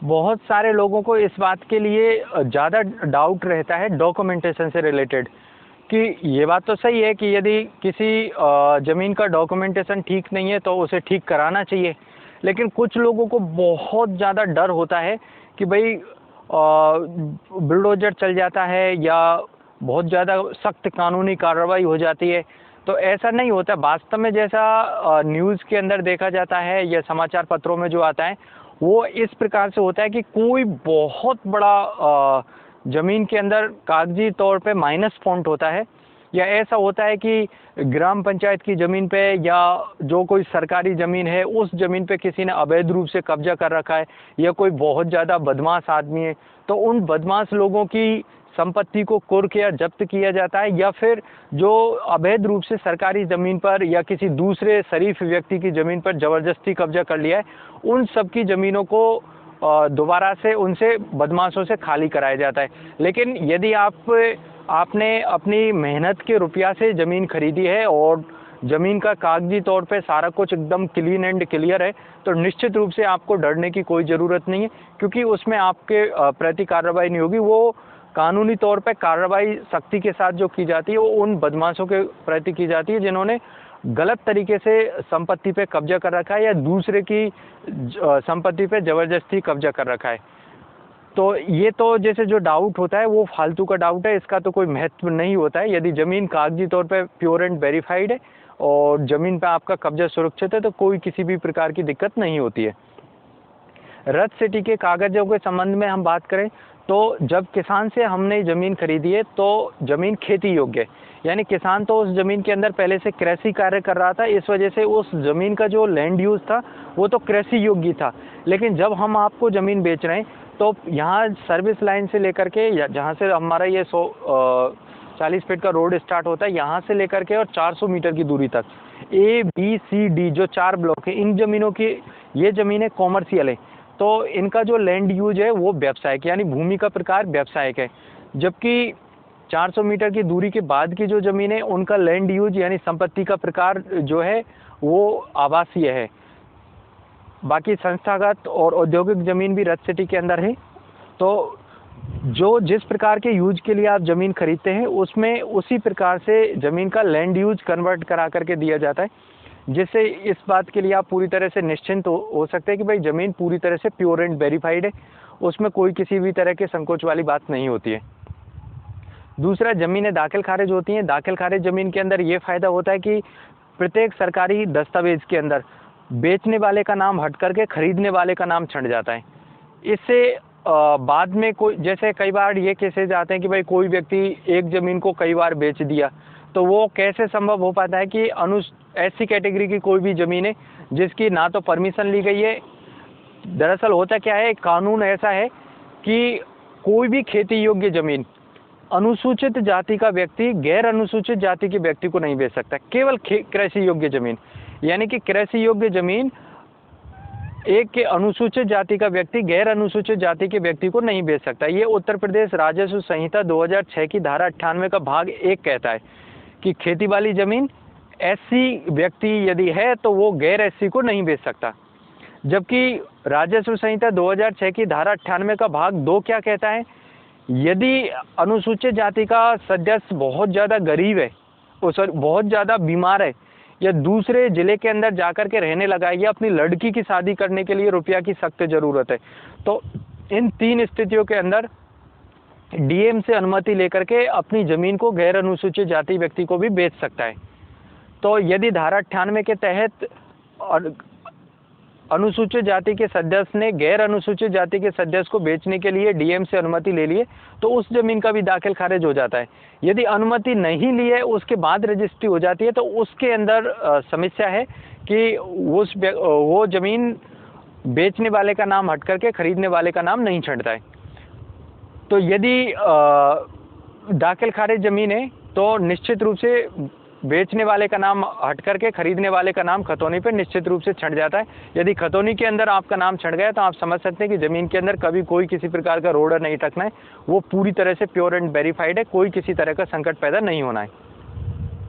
बहुत सारे लोगों को इस बात के लिए ज़्यादा डाउट रहता है डॉक्यूमेंटेशन से रिलेटेड, कि ये बात तो सही है कि यदि किसी ज़मीन का डॉक्यूमेंटेशन ठीक नहीं है तो उसे ठीक कराना चाहिए। लेकिन कुछ लोगों को बहुत ज़्यादा डर होता है कि भाई बुलडोज़र चल जाता है या बहुत ज़्यादा सख्त कानूनी कार्रवाई हो जाती है। तो ऐसा नहीं होता वास्तव में, जैसा न्यूज़ के अंदर देखा जाता है या समाचार पत्रों में जो आता है वो इस प्रकार से होता है कि कोई बहुत बड़ा ज़मीन के अंदर कागजी तौर पे माइनस पॉइंट होता है, या ऐसा होता है कि ग्राम पंचायत की ज़मीन पे या जो कोई सरकारी ज़मीन है उस ज़मीन पे किसी ने अवैध रूप से कब्जा कर रखा है, या कोई बहुत ज़्यादा बदमाश आदमी है, तो उन बदमाश लोगों की संपत्ति को कुर्क या जब्त किया जाता है, या फिर जो अवैध रूप से सरकारी ज़मीन पर या किसी दूसरे शरीफ व्यक्ति की ज़मीन पर ज़बरदस्ती कब्जा कर लिया है, उन सब की ज़मीनों को दोबारा से उनसे बदमाशों से खाली कराया जाता है। लेकिन यदि आपने अपनी मेहनत के रुपया से ज़मीन खरीदी है और ज़मीन का कागजी तौर पे सारा कुछ एकदम क्लीन एंड क्लियर है, तो निश्चित रूप से आपको डरने की कोई ज़रूरत नहीं है, क्योंकि उसमें आपके प्रति कार्रवाई नहीं होगी। वो कानूनी तौर पे कार्रवाई सख्ती के साथ जो की जाती है वो उन बदमाशों के प्रति की जाती है जिन्होंने गलत तरीके से संपत्ति पे कब्जा कर रखा है या दूसरे की संपत्ति पे ज़बरदस्ती कब्जा कर रखा है। तो ये तो जैसे जो डाउट होता है वो फालतू का डाउट है, इसका तो कोई महत्व नहीं होता है। यदि ज़मीन कागजी तौर पे प्योर एंड वेरीफाइड है और ज़मीन पे आपका कब्जा सुरक्षित है तो कोई किसी भी प्रकार की दिक्कत नहीं होती है। रथ सिटी के कागज़ों के संबंध में हम बात करें तो जब किसान से हमने ज़मीन खरीदी है तो ज़मीन खेती योग्य है, यानी किसान तो उस ज़मीन के अंदर पहले से कृषि कार्य कर रहा था, इस वजह से उस ज़मीन का जो लैंड यूज़ था वो तो कृषि योग्य था। लेकिन जब हम आपको ज़मीन बेच रहे हैं तो यहाँ सर्विस लाइन से लेकर के जहाँ से हमारा ये 40 फीट का रोड स्टार्ट होता है, यहाँ से लेकर के और 400 मीटर की दूरी तक ABCD जो 4 ब्लॉक है, इन ज़मीनों की ये ज़मीनें कॉमर्शियल है, तो इनका जो लैंड यूज है वो व्यावसायिक यानी भूमि का प्रकार व्यावसायिक है। जबकि 400 मीटर की दूरी के बाद की जो ज़मीन है उनका लैंड यूज यानी संपत्ति का प्रकार जो है वो आवासीय है। बाकी संस्थागत और औद्योगिक ज़मीन भी रथ सिटी के अंदर है। तो जो जिस प्रकार के यूज के लिए आप ज़मीन खरीदते हैं उसमें उसी प्रकार से ज़मीन का लैंड यूज कन्वर्ट करा करके दिया जाता है, जिससे इस बात के लिए आप पूरी तरह से निश्चिंत हो सकते हैं कि भाई ज़मीन पूरी तरह से प्योर एंड वेरीफाइड है, उसमें कोई किसी भी तरह के संकोच वाली बात नहीं होती है। दूसरा, ज़मीनें दाखिल खारिज होती हैं। दाखिल खारिज ज़मीन के अंदर ये फ़ायदा होता है कि प्रत्येक सरकारी दस्तावेज के अंदर बेचने वाले का नाम हट करके खरीदने वाले का नाम छंट जाता है। इससे बाद में कोई, जैसे कई बार ये केसेज आते हैं कि भाई कोई व्यक्ति एक ज़मीन को कई बार बेच दिया, तो वो कैसे संभव हो पाता है कि ऐसी कैटेगरी की कोई भी ज़मीन है जिसकी ना तो परमिशन ली गई है। दरअसल होता क्या है, कानून ऐसा है कि कोई भी खेती योग्य ज़मीन अनुसूचित जाति का व्यक्ति गैर अनुसूचित जाति के व्यक्ति को नहीं बेच सकता, केवल कृषि योग्य ज़मीन, यानी कि कृषि योग्य ज़मीन एक के अनुसूचित जाति का व्यक्ति गैर अनुसूचित जाति के व्यक्ति को नहीं बेच सकता। ये उत्तर प्रदेश राजस्व संहिता 2006 की धारा 98 का भाग 1 कहता है कि खेती वाली ज़मीन SC व्यक्ति यदि है तो वो गैर SC को नहीं बेच सकता। जबकि राजस्व संहिता 2006 की धारा 98 का भाग 2 क्या कहता है, यदि अनुसूचित जाति का सदस्य बहुत ज़्यादा गरीब है, बहुत ज़्यादा बीमार है, या दूसरे ज़िले के अंदर जाकर के रहने लगा है, या अपनी लड़की की शादी करने के लिए रुपया की सख्त ज़रूरत है, तो इन 3 स्थितियों के अंदर DM से अनुमति लेकर के अपनी ज़मीन को गैर अनुसूचित जाति व्यक्ति को भी बेच सकता है। तो यदि धारा 98 के तहत अनुसूचित जाति के सदस्य ने गैर अनुसूचित जाति के सदस्य को बेचने के लिए DM से अनुमति ले लिए तो उस ज़मीन का भी दाखिल खारिज हो जाता है। यदि अनुमति नहीं ली है उसके बाद रजिस्ट्री हो जाती है तो उसके अंदर समस्या है कि वो ज़मीन बेचने वाले का नाम हट करके खरीदने वाले का नाम नहीं छंटता है। तो यदि दाखिल खारिज ज़मीन है तो निश्चित रूप से बेचने वाले का नाम हट करके खरीदने वाले का नाम खतौनी पे निश्चित रूप से छंट जाता है। यदि खतौनी के अंदर आपका नाम छंट गया तो आप समझ सकते हैं कि ज़मीन के अंदर कभी कोई किसी प्रकार का रोड नहीं टकना है, वो पूरी तरह से प्योर एंड वेरीफाइड है, कोई किसी तरह का संकट पैदा नहीं होना है।